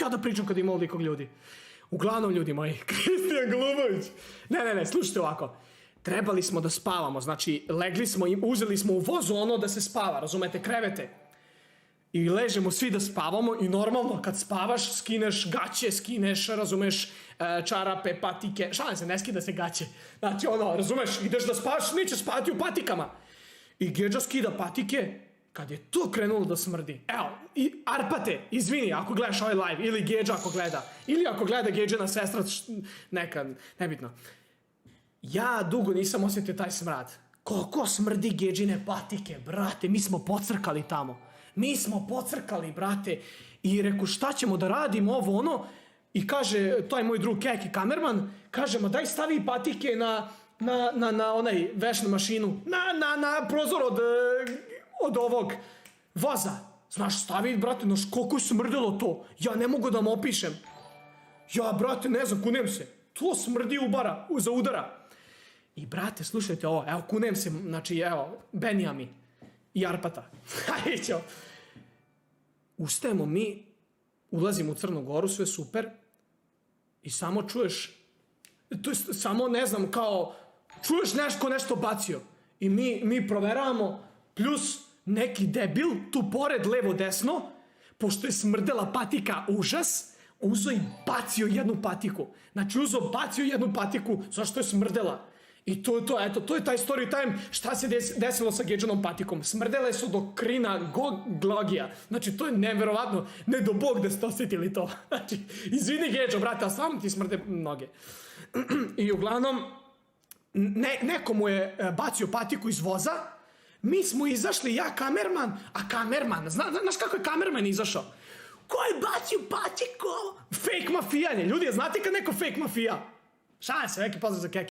ja da pričam kad ima ovolikog ljudi? Uglavnom, ljudi moji, Kristijan Golubović. Ne, slušajte ovako. Trebali smo da spavamo, znači legli smo i uzeli smo u vozu ono da se spava, razumete, krevete. I ležemo svi da spavamo i normalno kad spavaš skineš gaće, skineš, razumeš, čarape, patike, šalim se, ne skida se gaće. Znači ono, razumeš, ideš da spavaš, nećeš spavati u patikama. I Gedža skida patike, kad je to krenulo da smrdi. Evo, i Arpate, izvini ako gledaš ovaj live, ili Gedža ako gleda, ili ako gleda Gedžina sestra, neka, nebitno. Ja dugo nisam osjetio taj smrad. Koliko smrdi Gedžine patike, brate, mi smo pocrkali tamo. Mi smo pocrkali, brate, i reku šta ćemo da radimo ovo ono, i kaže, taj moj drug Keki kamerman, kaže, ma daj stavi patike na onaj vešnu mašinu, na prozor od ovog voza. Znaš, stavi, brate, znaš koliko je smrdelo to, ja ne mogu da vam opišem. Ja, brate, ne znam, kunem se, to smrdi za udara. I, brate, slušajte ovo, evo, kunem se, znači, evo, Benjami i Arpata. Hajde, ćeo. Ustajemo mi, ulazimo u Crnu Goru, sve super, i samo čuješ, to je samo, ne znam, kao, čuješ nešto bacio. I mi proveravamo, plus neki debil, tu pored, levo, desno, pošto je smrdela patika užas, uzo i bacio jednu patiku. Znači, bacio jednu patiku, zašto je smrdela. I to je taj story time, šta se desilo sa Gedžinom patikom. Smrdele su do krina glogija. Znači, to je neverovatno, ne do Bog da ste osjetili to. Znači, izvini Gedžo, brate, a stvarno ti smrde noge. I uglavnom, neko mu je bacio patiku iz voza, mi smo izašli, ja kamerman, a kamerman, znaš kako je kamerman izašao? Ko je bacio patiku? Fake mafijanje. Ljudi, znate kad neko fake mafija? Šalim se, neki pozdrav za Keki.